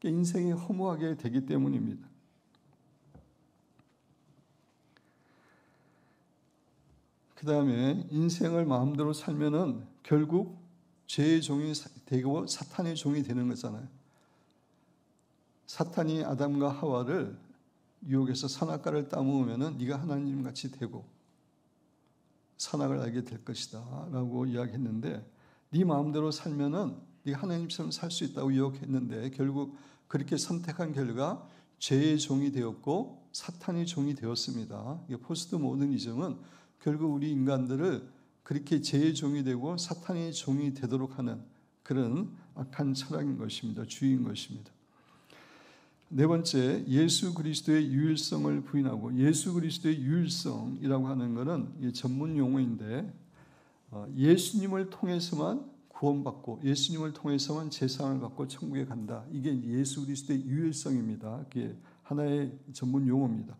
인생이 허무하게 되기 때문입니다. 그 다음에 인생을 마음대로 살면은 결국 죄의 종이 되고 사탄의 종이 되는 거잖아요. 사탄이 아담과 하와를 유혹해서 선악과를 따먹으면은 네가 하나님같이 되고 선악을 알게 될 것이다 라고 이야기했는데, 네 마음대로 살면은 네가 하나님처럼 살 수 있다고 유혹했는데 결국 그렇게 선택한 결과 죄의 종이 되었고 사탄의 종이 되었습니다. 포스트 모더니즘은 결국 우리 인간들을 그렇게 죄의 종이 되고 사탄의 종이 되도록 하는 그런 악한 철학인 것입니다. 주의인 것입니다. 네 번째, 예수 그리스도의 유일성을 부인하고, 예수 그리스도의 유일성이라고 하는 것은 전문 용어인데 예수님을 통해서만 구원받고 예수님을 통해서만 제사함을 받고 천국에 간다. 이게 예수 그리스도의 유일성입니다. 그게 하나의 전문 용어입니다.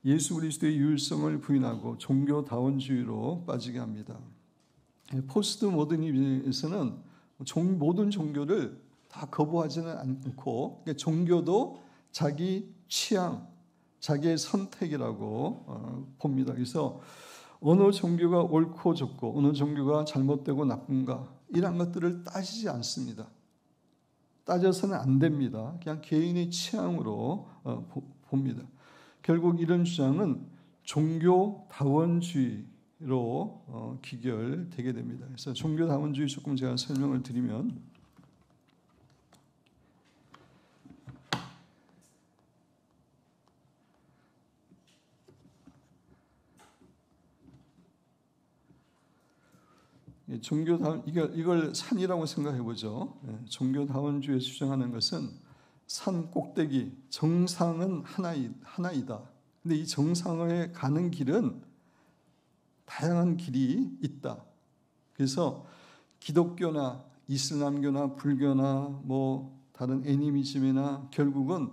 예수 그리스도의 유일성을 부인하고 종교다원주의로 빠지게 합니다. 포스트 모더니즘에서는 모든 종교를 다 거부하지는 않고 종교도 자기 취향, 자기의 선택이라고 봅니다. 그래서 어느 종교가 옳고 좋고 어느 종교가 잘못되고 나쁜가 이런 것들을 따지지 않습니다. 따져서는 안 됩니다. 그냥 개인의 취향으로 봅니다. 결국 이런 주장은 종교다원주의로 귀결되게 됩니다. 그래서 종교다원주의 조금 제가 설명을 드리면, 이걸 산이라고 생각해 보죠. 종교다원주의에 주장하는 것은 산 꼭대기 정상은 하나이다. 근데 이 정상에 가는 길은 다양한 길이 있다. 그래서 기독교나 이슬람교나 불교나 뭐 다른 애니미즘이나 결국은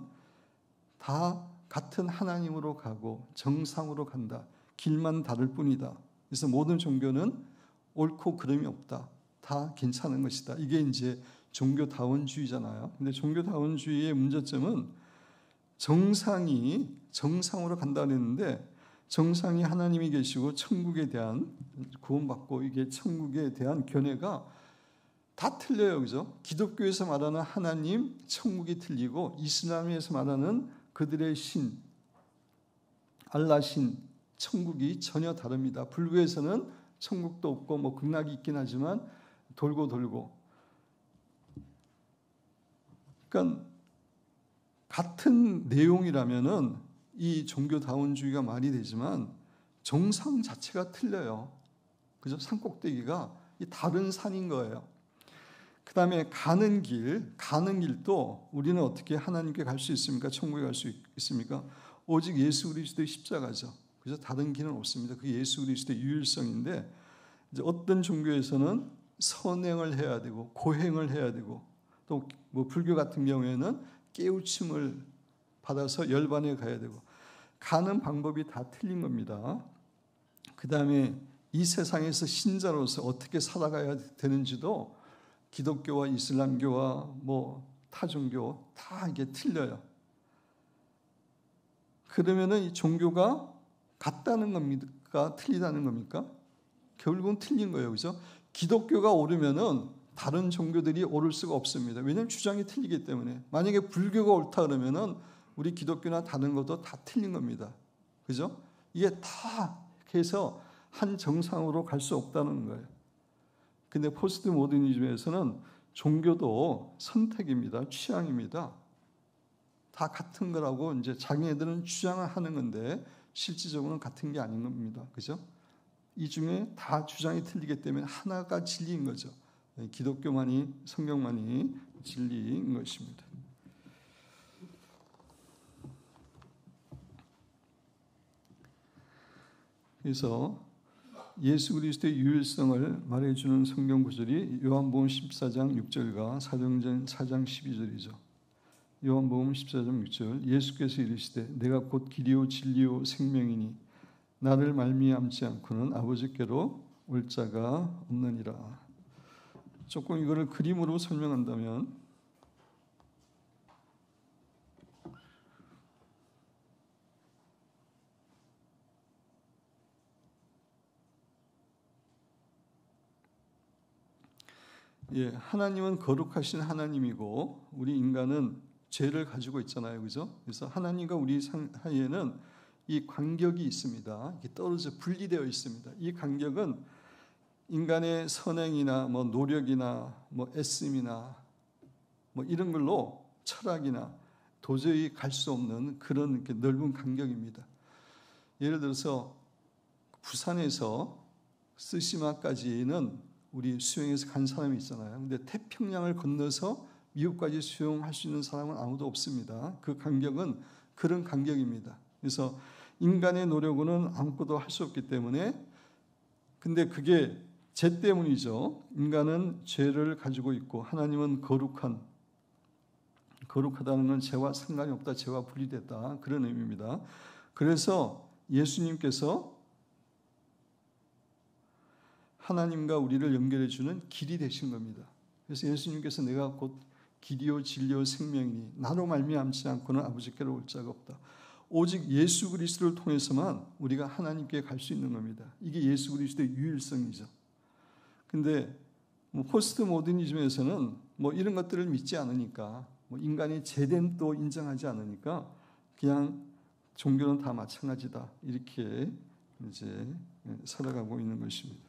다 같은 하나님으로 가고 정상으로 간다. 길만 다를 뿐이다. 그래서 모든 종교는 옳고 그름이 없다. 다 괜찮은 것이다. 이게 이제 종교다원주의잖아요. 근데 종교다원주의의 문제점은 정상이 정상으로 간다고 했는데 정상이 하나님이 계시고 천국에 대한 구원받고 이게 천국에 대한 견해가 다 틀려요. 그죠? 기독교에서 말하는 하나님, 천국이 틀리고 이슬람에서 말하는 그들의 신, 알라 신, 천국이 전혀 다릅니다. 불교에서는 천국도 없고 뭐 극락이 있긴 하지만 돌고 그러니까 같은 내용이라면은 이 종교다원주의가 말이 되지만 정상 자체가 틀려요. 그죠? 산 꼭대기가 다른 산인 거예요. 그 다음에 가는 길도 우리는 어떻게 하나님께 갈 수 있습니까? 천국에 갈 수 있습니까? 오직 예수 그리스도의 십자가죠. 그래서 다른 길은 없습니다. 그게 예수 그리스도의 유일성인데, 이제 어떤 종교에서는 선행을 해야 되고 고행을 해야 되고 또 뭐 불교 같은 경우에는 깨우침을 받아서 열반에 가야 되고 가는 방법이 다 틀린 겁니다. 그 다음에 이 세상에서 신자로서 어떻게 살아가야 되는지도 기독교와 이슬람교와 뭐 타종교 다 이게 틀려요. 그러면은 이 종교가 같다는 겁니까? 틀리다는 겁니까? 결국은 틀린 거예요. 그죠? 기독교가 옳으면은 다른 종교들이 옳을 수가 없습니다. 왜냐하면 주장이 틀리기 때문에. 만약에 불교가 옳다 그러면은 우리 기독교나 다른 것도 다 틀린 겁니다. 그죠? 이게 다 해서 한 정상으로 갈 수 없다는 거예요. 근데 포스트 모더니즘에서는 종교도 선택입니다. 취향입니다. 다 같은 거라고 이제 자기네들은 주장을 하는 건데 실질적으로는 같은 게 아닌 겁니다. 그죠? 이 중에 다 주장이 틀리기 때문에 하나가 진리인 거죠. 기독교만이, 성경만이 진리인 것입니다. 그래서 예수 그리스도의 유일성을 말해주는 성경 구절이 요한복음 14장 6절과 사도행전 4장 12절이죠. 요한복음 14장 6절 예수께서 이르시되 내가 곧 길이요 진리요 생명이니 나를 말미암지 않고는 아버지께로 올 자가 없느니라. 조금 이거를 그림으로 설명한다면 하나님은 거룩하신 하나님이고 우리 인간은 죄를 가지고 있잖아요. 그죠? 그래서 하나님과 우리 사이에는 이 간격이 있습니다. 이게 떨어져 분리되어 있습니다. 이 간격은 인간의 선행이나 뭐 노력이나 뭐 애씀이나 뭐 이런 걸로 철학이나 도저히 갈 수 없는 그런 이렇게 넓은 간격입니다. 예를 들어서 부산에서 스시마까지는 우리 수영해서 간 사람이 있잖아요. 근데 태평양을 건너서 미국까지 수영할 수 있는 사람은 아무도 없습니다. 그 간격은 그런 간격입니다. 그래서 인간의 노력으로는 아무것도 할 수 없기 때문에, 근데 그게 죄 때문이죠. 인간은 죄를 가지고 있고 하나님은 거룩하다는 건 죄와 상관이 없다, 죄와 분리됐다, 그런 의미입니다. 그래서 예수님께서 하나님과 우리를 연결해 주는 길이 되신 겁니다. 그래서 예수님께서 내가 곧 길이요 진리요 생명이니 나로 말미암지 않고는 아버지께로 올 자가 없다. 오직 예수 그리스도를 통해서만 우리가 하나님께 갈 수 있는 겁니다. 이게 예수 그리스도의 유일성이죠. 근데 포스트 모더니즘에서는 이런 것들을 믿지 않으니까, 인간이 제됨도 인정하지 않으니까 그냥 종교는 다 마찬가지다, 이렇게 이제 살아가고 있는 것입니다.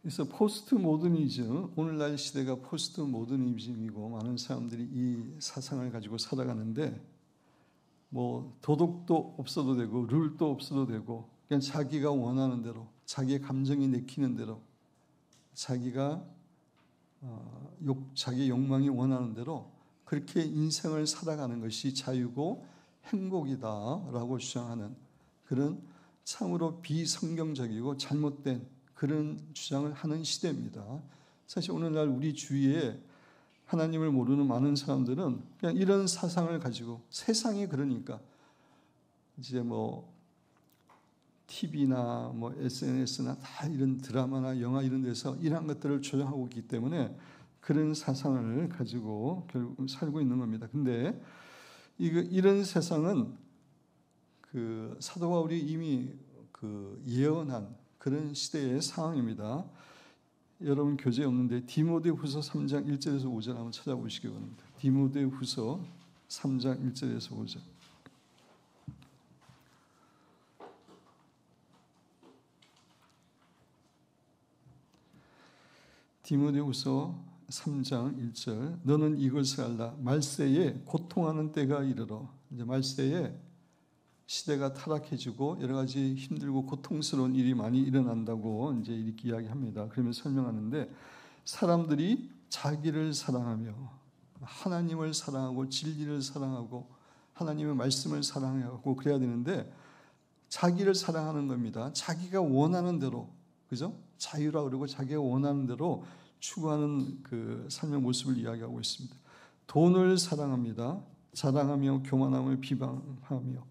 그래서 포스트 모더니즘, 오늘날 시대가 포스트 모더니즘이고 많은 사람들이 이 사상을 가지고 살아가는데, 도덕도 없어도 되고 룰도 없어도 되고 그냥 자기가 원하는 대로, 자기의 감정이 내키는 대로, 자기가 자기 욕망이 원하는 대로 그렇게 인생을 살아가는 것이 자유고 행복이다라고 주장하는 그런 참으로 비성경적이고 잘못된 그런 주장을 하는 시대입니다. 사실 오늘날 우리 주위에 하나님을 모르는 많은 사람들은 그냥 이런 사상을 가지고, 세상이 그러니까 이제 TV나 SNS나 다 이런 드라마나 영화 이런 데서 이런 것들을 조장하고 있기 때문에 그런 사상을 가지고 결국 살고 있는 겁니다. 근데 이런 세상은 사도 바울이 이미 예언한 그런 시대의 상황입니다. 여러분 교재에 없는데 디모데후서 3장 1절에서 5절 한번 찾아보시기 바랍니다. 디모데후서 3장 1절에서 5절. 디모데후서 3장 1절. 너는 이것을 알라. 말세에 고통하는 때가 이르러. 이제 말세에 시대가 타락해지고 여러 가지 힘들고 고통스러운 일이 많이 일어난다고 이제 이렇게 이야기합니다. 그러면서 설명하는데, 사람들이 자기를 사랑하며 하나님을 사랑하고 진리를 사랑하고 하나님의 말씀을 사랑하고 그래야 되는데, 자기를 사랑하는 겁니다. 자기가 원하는 대로, 그죠? 자유라 그러고 자기가 원하는 대로 추구하는 그 삶의 모습을 이야기하고 있습니다. 돈을 사랑합니다. 자랑하며 교만함을 비방하며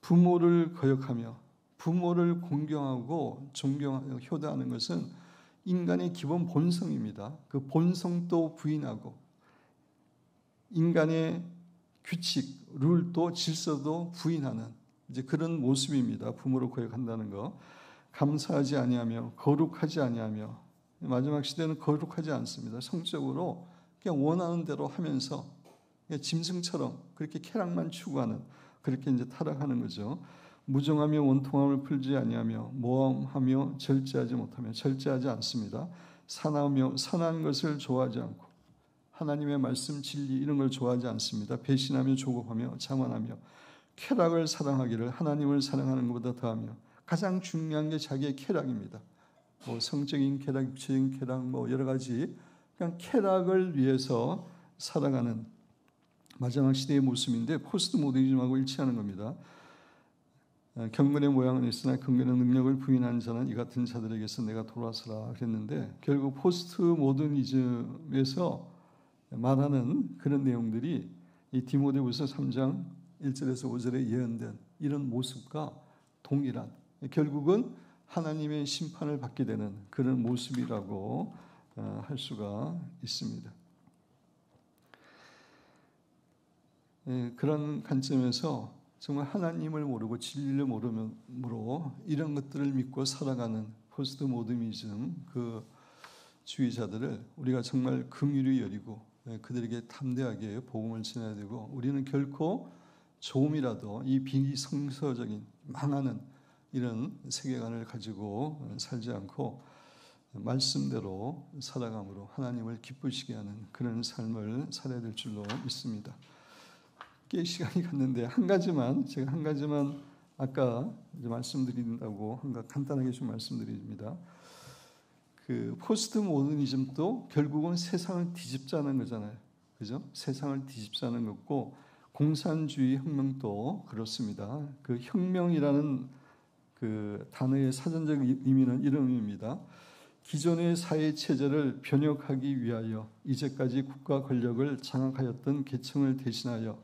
부모를 거역하며, 부모를 공경하고 존경하고 효도하는 것은 인간의 기본 본성입니다. 그 본성도 부인하고 인간의 규칙, 룰도 질서도 부인하는 이제 그런 모습입니다. 부모를 거역한다는 거. 감사하지 아니하며 거룩하지 아니하며, 마지막 시대는 거룩하지 않습니다. 성적으로 그냥 원하는 대로 하면서 그냥 짐승처럼 그렇게 쾌락만 추구하는, 그렇게 이제 타락하는 거죠. 무정하며 원통함을 풀지 아니하며 모함하며 절제하지 못하며, 절제하지 않습니다. 사나우며 선한 것을 좋아하지 않고 하나님의 말씀 진리 이런 걸 좋아하지 않습니다. 배신하며 조급하며 자만하며 쾌락을 사랑하기를 하나님을 사랑하는 것보다 더하며, 가장 중요한 게 자기의 쾌락입니다. 성적인 쾌락, 육체적인 쾌락, 여러 가지 그냥 쾌락을 위해서 살아가는 마지막 시대의 모습인데, 포스트 모더니즘하고 일치하는 겁니다. 경건의 모양은 있으나 근근의 능력을 부인하는 자는 이 같은 자들에게서 내가 돌아서라 그랬는데, 결국 포스트 모더니즘에서 말하는 그런 내용들이 이 디모데후서 3장 1절에서 5절에 예언된 이런 모습과 동일한, 결국은 하나님의 심판을 받게 되는 그런 모습이라고 할 수가 있습니다. 그런 관점에서 정말 하나님을 모르고 진리를 모름으로 이런 것들을 믿고 살아가는 포스트 모더니즘 그 주의자들을 우리가 정말 긍휼히 여리고 그들에게 담대하게 복음을 전해야 되고, 우리는 결코 조금이라도 이 비성서적인 망하는 이런 세계관을 가지고 살지 않고 말씀대로 살아감으로 하나님을 기쁘시게 하는 그런 삶을 살아야 될 줄로 믿습니다. 꽤 시간이 갔는데 제가 한 가지만 아까 이제 말씀드린다고 간단하게 좀 말씀드립니다. 그 포스트 모더니즘도 결국은 세상을 뒤집자는 거잖아요. 그죠? 세상을 뒤집자는 거고, 공산주의 혁명도 그렇습니다. 그 혁명이라는 그 단어의 사전적 의미는 이런 의미입니다. 기존의 사회 체제를 변혁하기 위하여 이제까지 국가 권력을 장악하였던 계층을 대신하여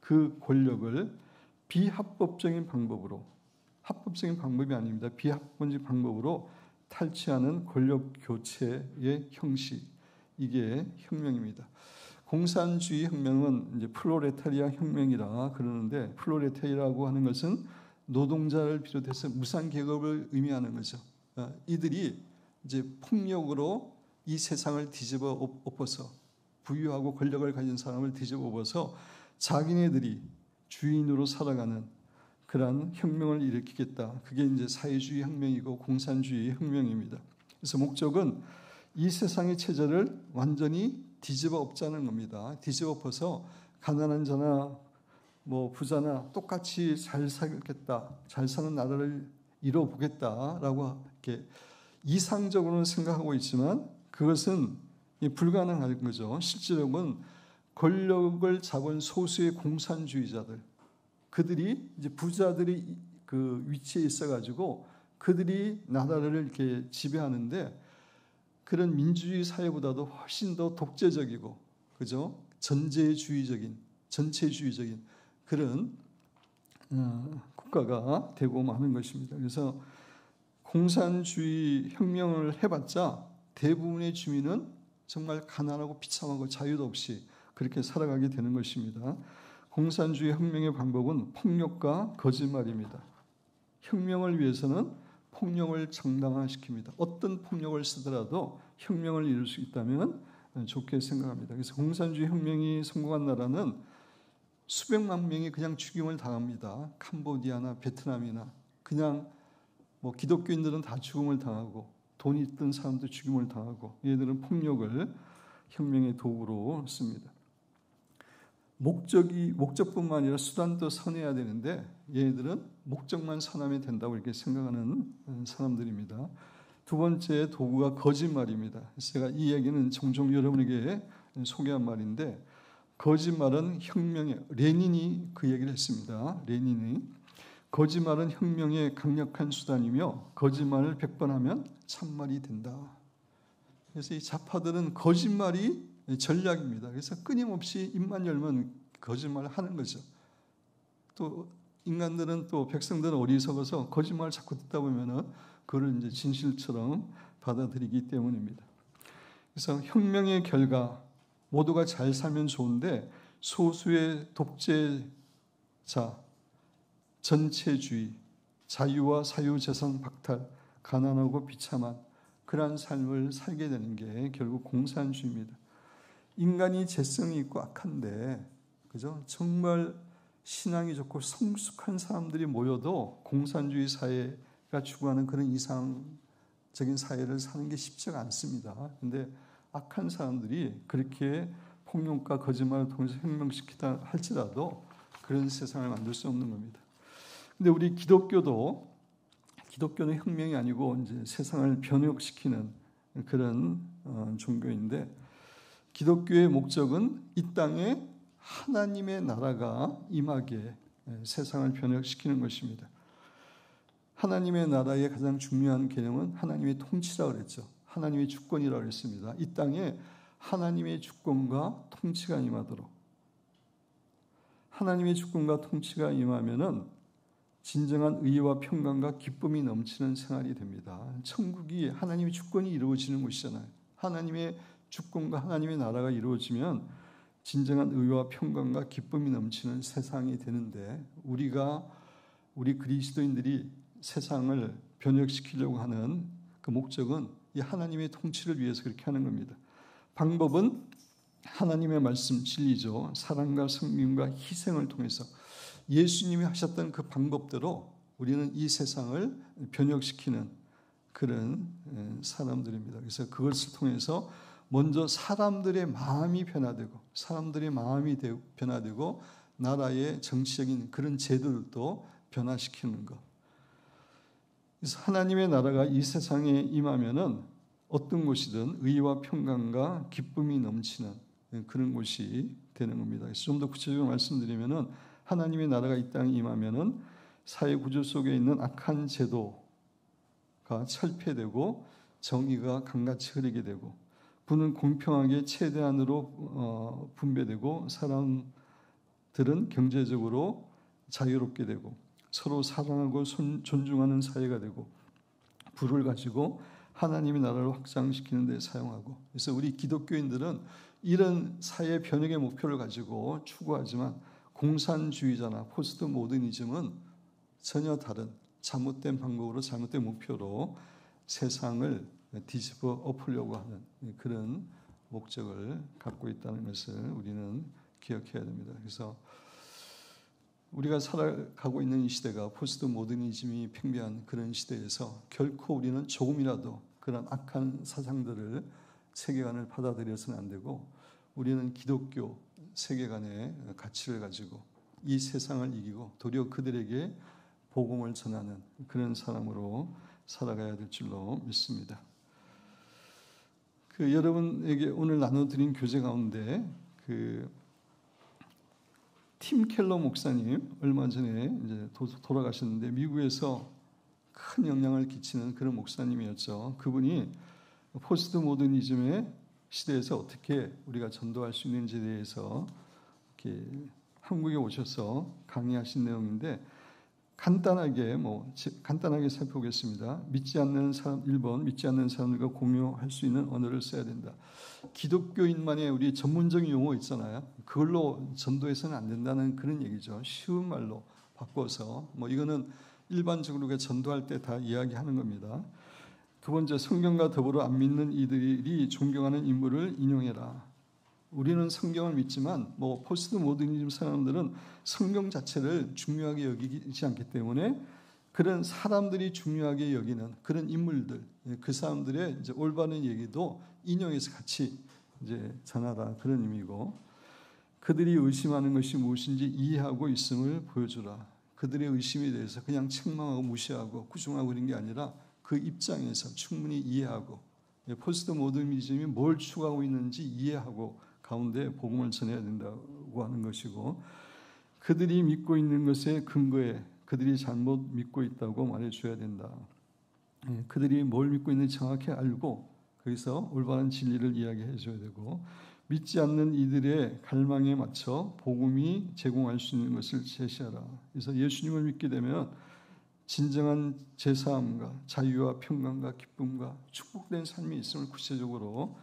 그 권력을 비합법적인 방법으로, 합법적인 방법이 아닙니다. 비합법적인 방법으로 탈취하는 권력 교체의 형식, 이게 혁명입니다. 공산주의 혁명은 이제 플로레타리아 혁명이라 그러는데, 플로레타리아라고 하는 것은 노동자를 비롯해서 무상 계급을 의미하는 거죠. 이들이 이제 폭력으로 이 세상을 뒤집어 엎어서, 부유하고 권력을 가진 사람을 뒤집어 엎어서 자기네들이 주인으로 살아가는 그러한 혁명을 일으키겠다. 그게 이제 사회주의 혁명이고 공산주의 혁명입니다. 그래서 목적은 이 세상의 체제를 완전히 뒤집어 엎자는 겁니다. 뒤집어 엎어서 가난한 자나 뭐 부자나 똑같이 잘 살겠다, 잘 사는 나라를 이뤄보겠다라고 이렇게 이상적으로는 생각하고 있지만 그것은 불가능한 거죠. 실제로는 권력을 잡은 소수의 공산주의자들, 그들이 이제 부자들이 그 위치에 있어가지고 그들이 나라를 이렇게 지배하는데, 그런 민주주의 사회보다도 훨씬 더 독재적이고, 그죠? 전체주의적인 그런 국가가 되고 마는 것입니다. 그래서 공산주의 혁명을 해봤자 대부분의 주민은 정말 가난하고 비참하고 자유도 없이 그렇게 살아가게 되는 것입니다. 공산주의 혁명의 방법은 폭력과 거짓말입니다. 혁명을 위해서는 폭력을 정당화시킵니다. 어떤 폭력을 쓰더라도 혁명을 이룰 수 있다면 좋게 생각합니다. 그래서 공산주의 혁명이 성공한 나라는 수백만 명이 그냥 죽임을 당합니다. 캄보디아나 베트남이나, 그냥 뭐 기독교인들은 다 죽음을 당하고 돈 있던 사람도 죽임을 당하고, 얘들은 폭력을 혁명의 도구로 씁니다. 목적뿐만 아니라 수단도 선해야 되는데 얘들은 목적만 선하면 된다고 이렇게 생각하는 사람들입니다. 두 번째 도구가 거짓말입니다. 제가 이 얘기는 종종 여러분에게 소개한 말인데, 거짓말은 혁명의, 레닌이 그 얘기를 했습니다. 레닌이 거짓말은 혁명의 강력한 수단이며 거짓말을 100번 하면 참말이 된다. 그래서 이 좌파들은 거짓말이 전략입니다. 그래서 끊임없이 입만 열면 거짓말을 하는 거죠. 또 인간들은, 또 백성들은 어리석어서 거짓말을 자꾸 듣다 보면은 그걸 이제 진실처럼 받아들이기 때문입니다. 그래서 혁명의 결과, 모두가 잘 살면 좋은데 소수의 독재자, 전체주의, 자유와 사유재산 박탈, 가난하고 비참한 그러한 삶을 살게 되는 게 결국 공산주의입니다. 인간이 재성이 있고 악한데, 그죠? 정말 신앙이 좋고 성숙한 사람들이 모여도 공산주의 사회가 추구하는 그런 이상적인 사회를 사는 게 쉽지가 않습니다. 그런데 악한 사람들이 그렇게 폭력과 거짓말을 통해서 혁명시키다 할지라도 그런 세상을 만들 수 없는 겁니다. 근데 우리 기독교는 혁명이 아니고 이제 세상을 변혁시키는 그런 종교인데, 기독교의 목적은 이 땅에 하나님의 나라가 임하게 세상을 변혁시키는 것입니다. 하나님의 나라의 가장 중요한 개념은 하나님의 통치라고 그랬죠. 하나님의 주권이라고 했습니다. 이 땅에 하나님의 주권과 통치가 임하도록, 하나님의 주권과 통치가 임하면은 진정한 의와 평강과 기쁨이 넘치는 생활이 됩니다. 천국이 하나님의 주권이 이루어지는 곳이잖아요. 하나님의 주권과 하나님의 나라가 이루어지면 진정한 의와 평강과 기쁨이 넘치는 세상이 되는데, 우리 그리스도인들이 세상을 변혁시키려고 하는 그 목적은 이 하나님의 통치를 위해서 그렇게 하는 겁니다. 방법은 하나님의 말씀 진리죠. 사랑과 성림과 희생을 통해서 예수님이 하셨던 그 방법대로 우리는 이 세상을 변혁시키는 그런 사람들입니다. 그래서 그것을 통해서 먼저 사람들의 마음이 변화되고 나라의 정치적인 그런 제도들도 변화시키는 것. 그래서 하나님의 나라가 이 세상에 임하면은 어떤 곳이든 의와 평강과 기쁨이 넘치는 그런 곳이 되는 겁니다. 그래서 좀 더 구체적으로 말씀드리면은, 하나님의 나라가 이 땅에 임하면은 사회 구조 속에 있는 악한 제도가 철폐되고 정의가 강같이 흐르게 되고, 부는 공평하게 최대한으로 분배되고, 사람들은 경제적으로 자유롭게 되고, 서로 사랑하고 존중하는 사회가 되고, 부를 가지고 하나님의 나라를 확장시키는 데 사용하고, 그래서 우리 기독교인들은 이런 사회 변혁의 목표를 가지고 추구하지만 공산주의자나 포스트 모더니즘은 전혀 다른 잘못된 방법으로 잘못된 목표로 세상을 뒤집어 엎으려고 하는 그런 목적을 갖고 있다는 것을 우리는 기억해야 됩니다. 그래서 우리가 살아가고 있는 이 시대가 포스트 모더니즘이 팽배한 그런 시대에서 결코 우리는 조금이라도 그런 악한 사상들을 세계관을 받아들여서는 안 되고, 우리는 기독교 세계관의 가치를 가지고 이 세상을 이기고 도리어 그들에게 복음을 전하는 그런 사람으로 살아가야 될 줄로 믿습니다. 여러분에게 오늘 나눠드린 교제 가운데 팀 켈러 목사님 얼마 전에 이제 돌아가셨는데 미국에서 큰 영향을 끼치는 그런 목사님이었죠. 그분이 포스트 모더니즘의 시대에서 어떻게 우리가 전도할 수 있는지에 대해서 이렇게 한국에 오셔서 강의하신 내용인데, 간단하게 살펴보겠습니다. 믿지 않는 사람 1번, 믿지 않는 사람들과 공유할 수 있는 언어를 써야 된다. 기독교인만의 우리 전문적인 용어 있잖아요. 그걸로 전도해서는 안 된다는 그런 얘기죠. 쉬운 말로 바꿔서 이거는 일반적으로 우리가 전도할 때 다 이야기하는 겁니다. 두 번째, 성경과 더불어 안 믿는 이들이 존경하는 인물을 인용해라. 우리는 성경을 믿지만 포스트 모더니즘 사람들은 성경 자체를 중요하게 여기지 않기 때문에 그런 사람들이 중요하게 여기는 그런 인물들, 그 사람들의 이제 올바른 얘기도 인용해서 같이 이제 전하라, 그런 의미고, 그들이 의심하는 것이 무엇인지 이해하고 있음을 보여주라. 그들의 의심에 대해서 그냥 책망하고 무시하고 구중하고 이런 게 아니라 그 입장에서 충분히 이해하고, 포스트 모더니즘이 뭘 추구하고 있는지 이해하고 가운데 복음을 전해야 된다고 하는 것이고, 그들이 믿고 있는 것에 근거해 그들이 잘못 믿고 있다고 말해줘야 된다. 그들이 뭘 믿고 있는지 정확히 알고 거기서 올바른 진리를 이야기해 줘야 되고, 믿지 않는 이들의 갈망에 맞춰 복음이 제공할 수 있는 것을 제시하라. 그래서 예수님을 믿게 되면 진정한 제사함과 자유와 평강과 기쁨과 축복된 삶이 있음을 구체적으로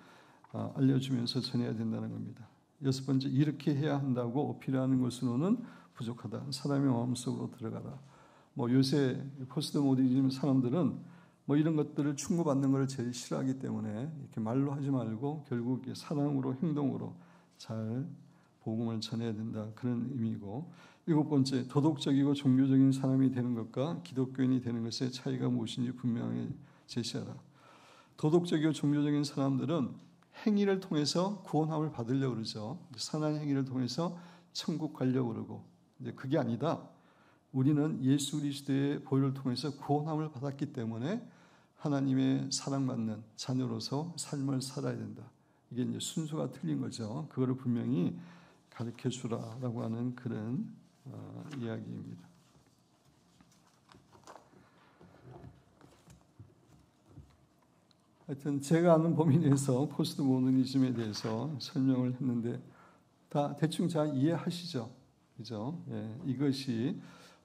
알려주면서 전해야 된다는 겁니다. 여섯 번째, 이렇게 해야 한다고 어필하는 것으로는 부족하다. 사람의 마음속으로 들어가라. 요새 포스트 모더니즘 사람들은 이런 것들을 충고받는 것을 제일 싫어하기 때문에 이렇게 말로 하지 말고 결국 사랑으로, 행동으로 잘 복음을 전해야 된다, 그런 의미고, 일곱 번째, 도덕적이고 종교적인 사람이 되는 것과 기독교인이 되는 것의 차이가 무엇인지 분명히 제시하라. 도덕적이고 종교적인 사람들은 행위를 통해서 구원함을 받으려고 그러죠. 선한 행위를 통해서 천국 가려고 그러고, 이제 그게 아니다. 우리는 예수 그리스도의 보혈을 통해서 구원함을 받았기 때문에 하나님의 사랑받는 자녀로서 삶을 살아야 된다. 이게 이제 순서가 틀린 거죠. 그거를 분명히 가르쳐 주라라고 하는 그런 이야기입니다. 하여튼 제가 아는 범위 내에서 포스트 모더니즘에 대해서 설명을 했는데 다 대충 잘 이해하시죠? 그죠? 이것이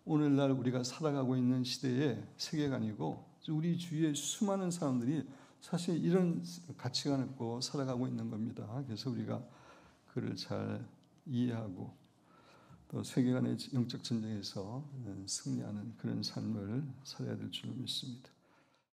오늘날 우리가 살아가고 있는 시대의 세계관이고, 우리 주위에 수많은 사람들이 사실 이런 가치관을 갖고 살아가고 있는 겁니다. 그래서 우리가 그를 잘 이해하고 또 세계관의 영적 전쟁에서 승리하는 그런 삶을 살아야 될 줄 믿습니다.